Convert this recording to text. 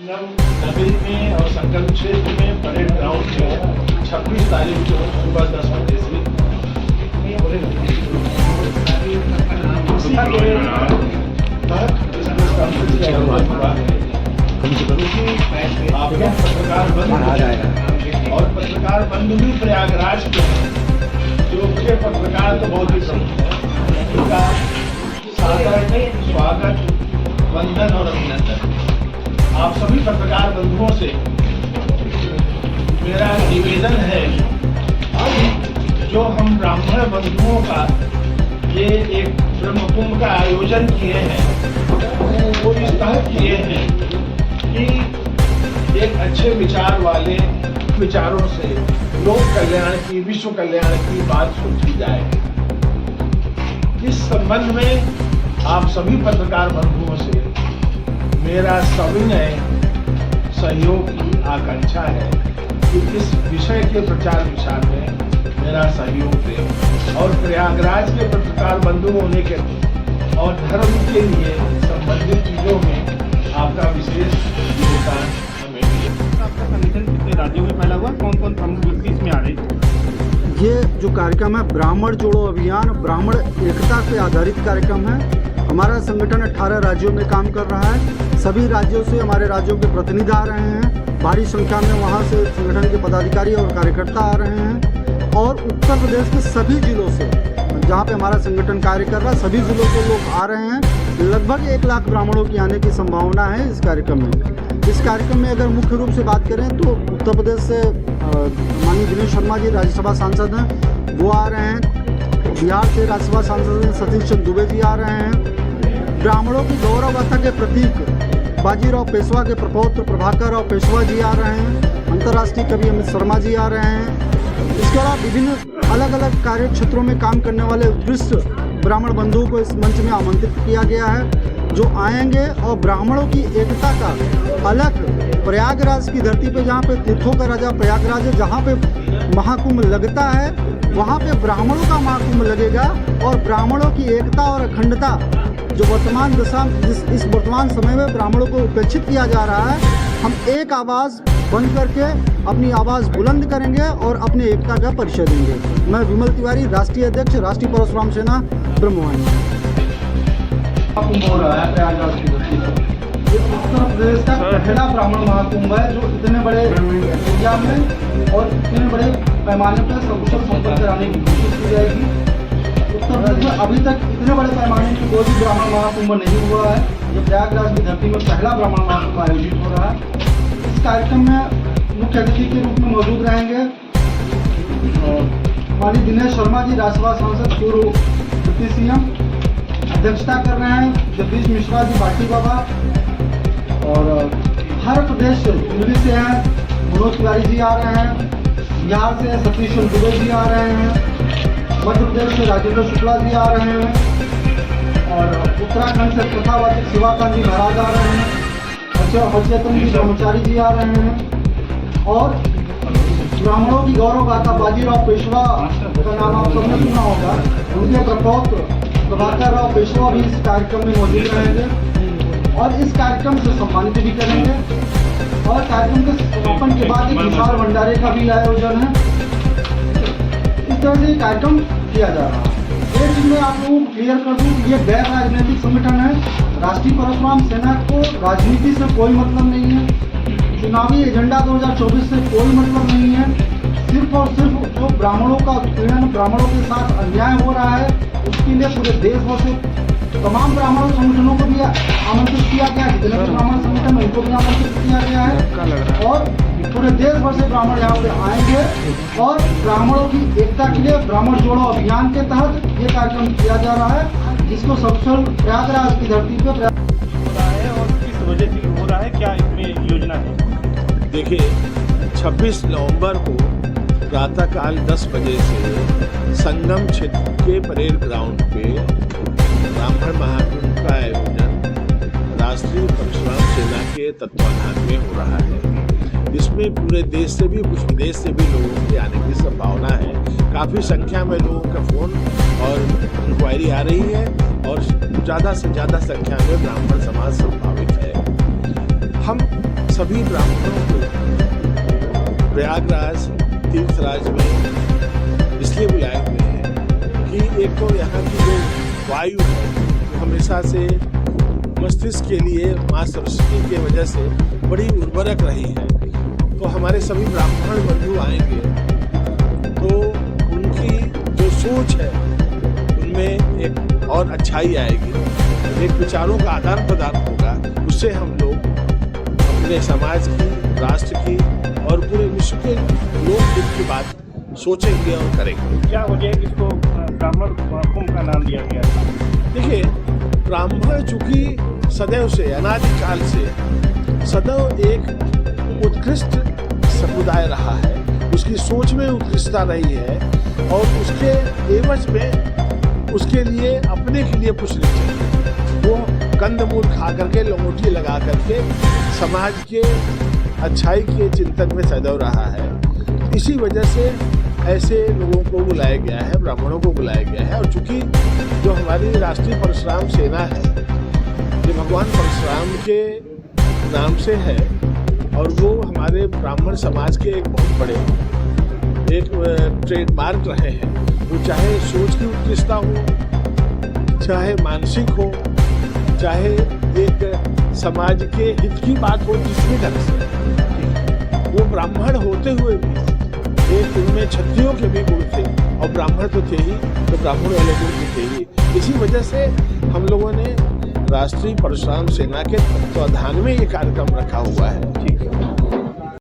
नगरी में और संकल्प क्षेत्र में परेड ग्राउंड में 26 तारीख को सुबह 10 बजे से आपके पत्रकार बंधु और पत्रकार बंधु भी प्रयागराज के जो मुझे पत्रकार तो बहुत ही प्रमुख है, उनका सादर स्वागत, वंदन और अभिनंदन। आप सभी पत्रकार बंधुओं से मेरा निवेदन है कि जो हम ब्राह्मण बंधुओं का ये एक ब्रह्म कुंभ का आयोजन किए हैं वो इस तरह किए हैं कि एक अच्छे विचार वाले विचारों से लोक कल्याण की, विश्व कल्याण की बात सोची जाए। इस संबंध में आप सभी पत्रकार बंधुओं से मेरा सविनय सहयोग की आकांक्षा है कि इस विषय के प्रचार विचार में मेरा सहयोग दें और प्रयागराज के पत्रकार बंधु होने के और धर्म के लिए संबंधित चीजों में आपका विशेष योगदान हमें मिले। आपका संगठन कितने राज्यों में फैला हुआ, कौन कौन प्रमुख व्यक्ति इसमें आ रहे? ये जो कार्यक्रम है ब्राह्मण जोड़ो अभियान, ब्राह्मण एकता पे आधारित कार्यक्रम है। हमारा संगठन 18 राज्यों में काम कर रहा है। सभी राज्यों से हमारे राज्यों के प्रतिनिधि आ रहे हैं, भारी संख्या में वहाँ से संगठन के पदाधिकारी और कार्यकर्ता आ रहे हैं और उत्तर प्रदेश के सभी जिलों से जहाँ पे हमारा संगठन कार्य कर रहा है सभी जिलों से लोग आ रहे हैं। लगभग 1 लाख ब्राह्मणों की आने की संभावना है इस कार्यक्रम में। इस कार्यक्रम में अगर मुख्य रूप से बात करें तो उत्तर प्रदेश से माननीय दिनेश शर्मा जी राज्यसभा सांसद हैं, वो आ रहे हैं। बिहार से राज्यसभा सांसद सतीश चंद्र दुबे जी आ रहे हैं। ब्राह्मणों की गौरव गाथा के प्रतीक बाजीराव पेशवा के प्रपौत्र प्रभाकर राव पेशवा जी आ रहे हैं। अंतर्राष्ट्रीय कवि अमित शर्मा जी आ रहे हैं। इसके अलावा विभिन्न अलग अलग कार्य क्षेत्रों में काम करने वाले उत्कृष्ट ब्राह्मण बंधुओं को इस मंच में आमंत्रित किया गया है जो आएंगे और ब्राह्मणों की एकता का अलग प्रयागराज की धरती पे जहाँ पे तीर्थों का राजा प्रयागराज है, जहाँ पे महाकुंभ लगता है वहाँ पे ब्राह्मणों का महाकुंभ लगेगा और ब्राह्मणों की एकता और अखंडता जो वर्तमान दशा इस वर्तमान समय में ब्राह्मणों को उपेक्षित किया जा रहा है, हम एक आवाज़ बन करके अपनी आवाज़ बुलंद करेंगे और अपने एकता का परिचय देंगे। मैं विमल तिवारी, राष्ट्रीय अध्यक्ष, राष्ट्रीय परशुराम सेना, ब्रह्मवाणी। महाकुंभ हो रहा है प्रयागराज की धरती पर। ये उत्तर प्रदेश का पहला ब्राह्मण महाकुंभ है जो इतने बड़े एरिया में और इतने बड़े पैमाने पर सकुशल संपन्न कराने की कोशिश की जाएगी। उत्तर प्रदेश में अभी तक इतने बड़े पैमाने की कोई भी ब्राह्मण महाकुंभ नहीं हुआ है। ये प्रयागराज की धरती में पहला ब्राह्मण महाकुंभ आयोजित हो रहा है। इस कार्यक्रम में मुख्य अतिथि के रूप में मौजूद रहेंगे माननीय दिनेश शर्मा जी, राज्यसभा सांसद, पूर्व डिप्टी सीएम। अध्यक्षता कर रहे हैं जगदीश मिश्रा जी, बाटी बाबा। और हर प्रदेश दिल्ली से हैं मनोज तिवारी जी आ रहे हैं, बिहार से सतीश चंद्र दुबे जी आ रहे हैं, मध्य प्रदेश से राजेंद्र शुक्ला जी आ रहे हैं और उत्तराखंड से प्रथावाचक शिवाकांत जी महाराज आ रहे हैं, हर्षचेतन जी ब्रह्मचारी जी आ रहे हैं और ब्राह्मणों की गौरव गाथा बाजीराव पेशवा का नाम आप सबने सुना होगा, उनके प्रपौत्र प्रभाकर राव पेशवा भी इस कार्यक्रम में मौजूद रहेंगे और इस कार्यक्रम से सम्मानित भी करेंगे। और कार्यक्रम के समापन के बाद एक विशाल भंडारे का भी आयोजन है। इस तरह से कार्यक्रम किया जा रहा है। एक चीज मैं आप लोगों को क्लियर कर दूं कि ये गैर राजनीतिक संगठन है। राष्ट्रीय परशुराम सेना को राजनीति से कोई मतलब नहीं है, चुनावी एजेंडा 2024 से कोई मतलब नहीं है। सिर्फ और सिर्फ जो ब्राह्मणों का उत्पीड़न, ब्राह्मणों के साथ अन्याय हो रहा है, उसके लिए पूरे देश भर से तमाम ब्राह्मण संगठनों को भी आमंत्रित किया गया है। जितने भी ब्राह्मण संगठन उनको भी आमंत्रित किया गया है और पूरे देश भर से ब्राह्मण यहाँ पे आएंगे और ब्राह्मणों की एकता के लिए ब्राह्मण जोड़ो अभियान के तहत ये कार्यक्रम किया जा रहा है, जिसको सकुशल प्रयागराज की धरती पे हो रहा है और किस वजह से हो रहा है, क्या इसमें योजना है? देखिए, 26 नवंबर को प्रातःकाल 10 बजे से संगम क्षेत्र के परेड ग्राउंड पे ब्राह्मण महाकुंभ का आयोजन राष्ट्रीय परशुराम सेना के तत्वाधान में हो रहा है। इसमें पूरे देश से भी, कुछ विदेश से भी लोगों के आने की संभावना है। काफ़ी संख्या में लोगों का फ़ोन और इंक्वायरी आ रही है और ज़्यादा से ज़्यादा संख्या में ब्राह्मण समाज संभावित है। हम सभी ब्राह्मणों को प्रयागराज तीर्थराज में इसलिए बुलाए हुए हैं कि एक तो यहाँ की जो वायु है वो हमेशा से मस्तिष्क के लिए माँ सरस्वती की वजह से बड़ी उर्वरक रही है। तो हमारे सभी ब्राह्मण बंधु आएंगे तो उनकी जो सोच है उनमें एक और अच्छाई आएगी, एक विचारों का आदान प्रदान होगा। उससे हम लोग अपने समाज की, राष्ट्र की और पूरे विश्व के लोकहित की बात सोचेंगे और करेंगे। क्या वजह है कि इसको ब्राह्मण कुंभ का नाम दिया गया था? देखिए, ब्राह्मण चूंकि सदैव से, अनादिकाल से सदैव एक उत्कृष्ट समुदाय रहा है, उसकी सोच में उत्कृष्टता रही है और उसके एवज में उसके लिए अपने के लिए कुछ नहीं चाहिए। वो कंदमूल खा करके, लंगोटी लगा करके समाज के अच्छाई के चिंतन में सदैव रहा है। इसी वजह से ऐसे लोगों को बुलाया गया है, ब्राह्मणों को बुलाया गया है। और चूंकि जो हमारी राष्ट्रीय परशुराम सेना है, ये भगवान परशुराम के नाम से है और वो हमारे ब्राह्मण समाज के एक बहुत बड़े एक ट्रेडमार्क रहे हैं। वो चाहे सोच की उत्कृष्टता हो, चाहे मानसिक हो, चाहे एक समाज के हित की बात हो, जिस भी ढंग से वो ब्राह्मण होते हुए भी एक उनमें क्षत्रियों के भी गुण थे और ब्राह्मण तो थे ही, तो ब्राह्मण वाले गुण भी थे ही। इसी वजह से हम लोगों ने राष्ट्रीय परशुराम सेना के तत्वाधान में ये कार्यक्रम रखा हुआ है। ठीक है।